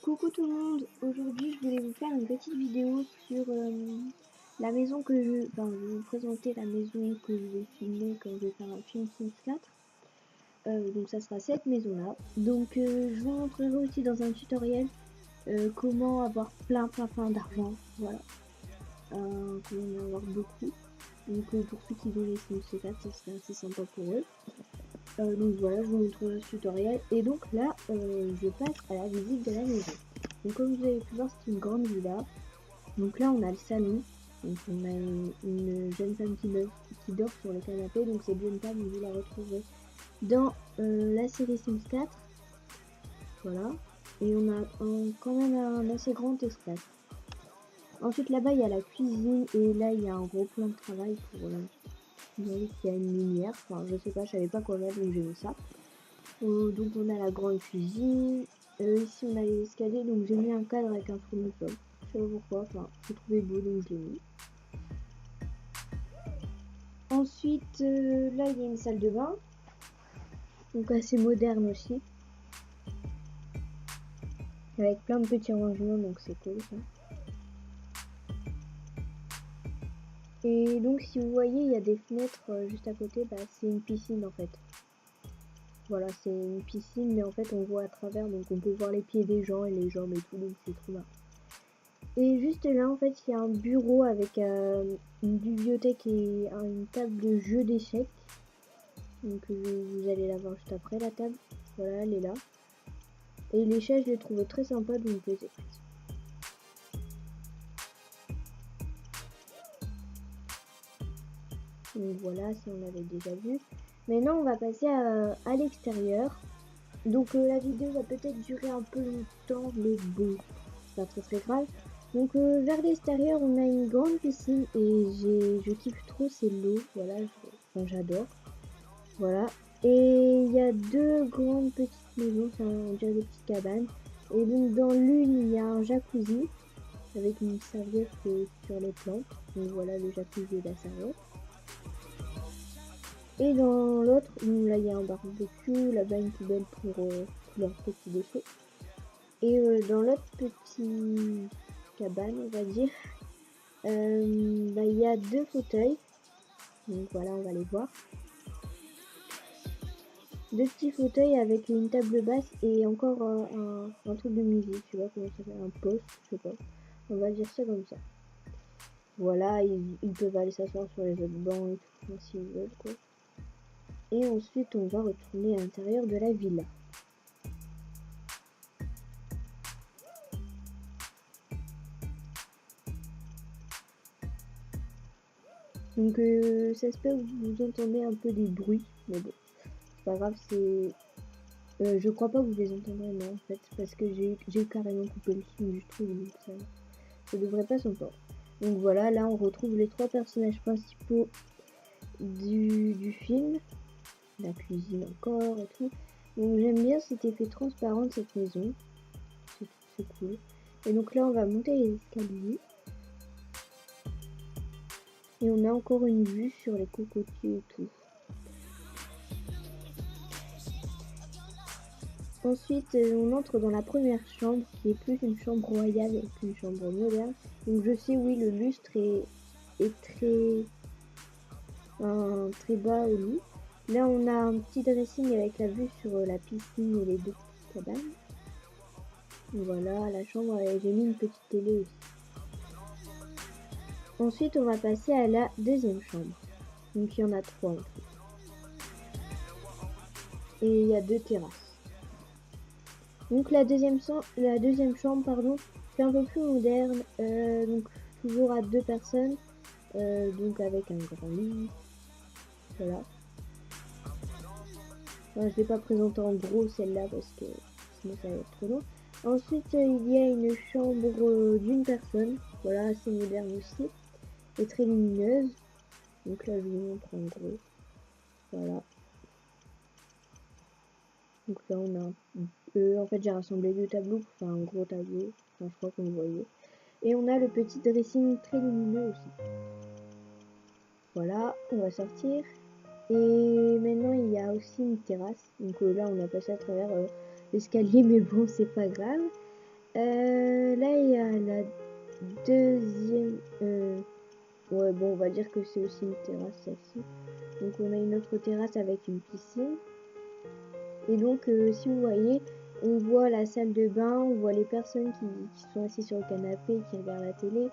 Coucou tout le monde, aujourd'hui je voulais vous faire une petite vidéo sur la maison que je... Enfin, je vais vous présenter la maison que je vais filmer quand je vais faire un film Sims 4. Donc ça sera cette maison là. Donc je vous montrerai aussi dans un tutoriel comment avoir plein d'argent. Voilà. Comment en avoir beaucoup. Donc pour ceux qui veulent les Sims 4, ça serait assez sympa pour eux. Donc voilà, je vous montrerai ce tutoriel. Et donc là, je passe à la visite de la maison. Donc comme vous avez pu voir, c'est une grande villa. Donc là, on a le salon. Donc on a une jeune femme qui dort sur le canapé. Donc cette jeune femme, vous la retrouverez dans la série Sims 4. Voilà. Et on a quand même un assez grand espace. Ensuite là-bas, il y a la cuisine. Et là, il y a un gros plan de travail pour... vous voyez qu'il y a une lumière. Enfin, je sais pas, je savais pas quoi mettre, donc j'ai mis ça. Donc on a la grande cuisine. Ici on a les escaliers, donc j'ai mis un cadre avec un tournesol. Je sais pas pourquoi, enfin j'ai trouvé beau donc je l'ai mis. Ensuite là il y a une salle de bain, donc assez moderne aussi, avec plein de petits rangements, donc c'est cool ça. Et donc si vous voyez il y a des fenêtres juste à côté, bah, c'est une piscine en fait. Voilà, c'est une piscine mais en fait on voit à travers, donc on peut voir les pieds des gens et les jambes et tout, donc c'est trop bien. Et juste là, en fait, il y a un bureau avec une bibliothèque et une table de jeu d'échecs. Donc vous allez la voir juste après, la table. Voilà, elle est là. Et les chaises, je les trouvais très sympas, donc je les ai prises. Donc voilà, ça on avait déjà vu. Maintenant, on va passer à l'extérieur. Donc la vidéo va peut-être durer un peu longtemps, mais bon, c'est pas très grave. Donc vers l'extérieur, on a une grande piscine et je kiffe trop, c'est l'eau. Voilà, j'adore. Voilà. Et il y a deux grandes petites maisons, enfin on dirait des petites cabanes. Et donc dans l'une, il y a un jacuzzi avec une serviette sur les plantes. Donc voilà le jacuzzi et la serviette. Et dans l'autre, là il y a un barbecue, là-bas une poubelle pour leurs petits déchets. Et dans l'autre petite cabane, on va dire, il y a deux fauteuils. Donc voilà, on va les voir. Deux petits fauteuils avec une table basse et encore un truc de musique, tu vois comment ça s'appelle, un poste, je sais pas. On va dire ça comme ça. Voilà, ils peuvent aller s'asseoir sur les autres bancs et tout, s'ils veulent quoi. Et ensuite, on va retourner à l'intérieur de la villa. Donc ça se peut que vous entendez un peu des bruits, mais bon, c'est pas grave, c'est... je crois pas que vous les entendrez, non, en fait, parce que j'ai carrément coupé le son du truc, donc ça devrait pas s'entendre. Donc voilà, là on retrouve les trois personnages principaux du film, la cuisine encore et tout. Donc j'aime bien cet effet transparent de cette maison, c'est cool. Et donc là on va monter les escaliers. Et on a encore une vue sur les cocotiers et tout. Ensuite, on entre dans la première chambre qui est plus une chambre royale qu'une chambre moderne. Donc je sais, oui, le lustre est très bas au lit. Là, on a un petit dressing avec la vue sur la piscine et les deux petites cabanes. Voilà, la chambre, j'ai mis une petite télé aussi. Ensuite, on va passer à la deuxième chambre. Donc il y en a trois en tout. Et il y a deux terrasses. Donc la deuxième chambre, pardon, c'est un peu plus moderne, donc toujours à deux personnes, donc avec un grand lit, voilà. Enfin, je vais pas présenter en gros celle-là parce que sinon ça va être trop long. Ensuite il y a une chambre d'une personne, voilà, assez moderne aussi, et très lumineuse. Donc là je vous montre en gros, voilà. Donc là on a, en fait j'ai rassemblé deux tableaux pour faire un gros tableau, enfin je crois que vous voyez. Et on a le petit dressing très lumineux aussi. Voilà, on va sortir. Et maintenant il y a aussi une terrasse. Donc là on a passé à travers l'escalier, mais bon, c'est pas grave. Là, il y a la deuxième... ouais, bon, on va dire que c'est aussi une terrasse, celle-ci. Donc, on a une autre terrasse avec une piscine. Et donc, si vous voyez, on voit la salle de bain, on voit les personnes qui sont assises sur le canapé, qui regardent la télé.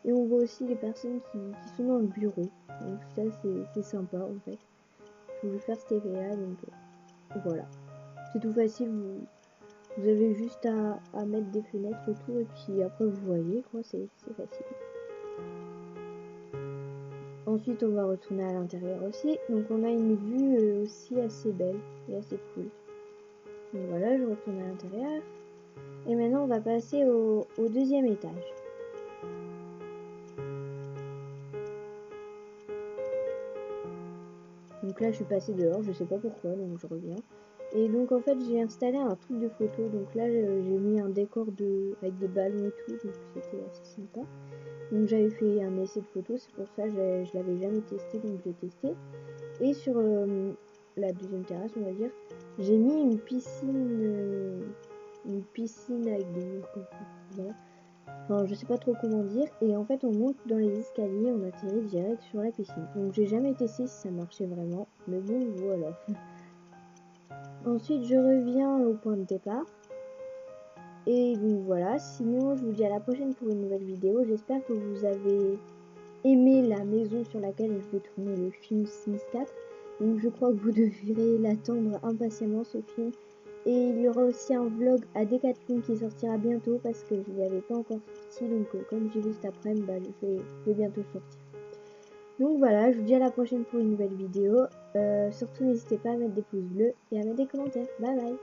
Et on voit aussi les personnes qui sont dans le bureau. Donc, ça, c'est sympa, en fait. Je voulais faire cet effet-là, donc voilà. C'est tout facile, vous avez juste à mettre des fenêtres autour et puis après vous voyez quoi, c'est facile. Ensuite on va retourner à l'intérieur aussi, donc on a une vue aussi assez belle et assez cool. Donc voilà, je retourne à l'intérieur. Et maintenant on va passer au deuxième étage. Donc là je suis passée dehors, je sais pas pourquoi, donc je reviens. Et donc en fait j'ai installé un truc de photo, donc là j'ai mis un décor avec des ballons et tout, donc c'était assez sympa. Donc j'avais fait un essai de photo, c'est pour ça que je l'avais jamais testé, donc j'ai testé. Et sur la deuxième terrasse, on va dire, j'ai mis une piscine avec des murs comme ça. Voilà. Enfin, je sais pas trop comment dire. Et en fait, on monte dans les escaliers, on atterrit direct sur la piscine. Donc j'ai jamais testé si ça marchait vraiment, mais bon, voilà. Ensuite, je reviens au point de départ. Et donc voilà, sinon je vous dis à la prochaine pour une nouvelle vidéo. J'espère que vous avez aimé la maison sur laquelle je vais tourner le film Sims 4. Donc je crois que vous devrez l'attendre impatiemment ce film. Et il y aura aussi un vlog à Decathlon qui sortira bientôt parce que je ne l'avais pas encore sorti. Donc comme j'ai vu cet après-midi, je vais bientôt sortir. Donc voilà, je vous dis à la prochaine pour une nouvelle vidéo. Surtout n'hésitez pas à mettre des pouces bleus et à mettre des commentaires. Bye bye.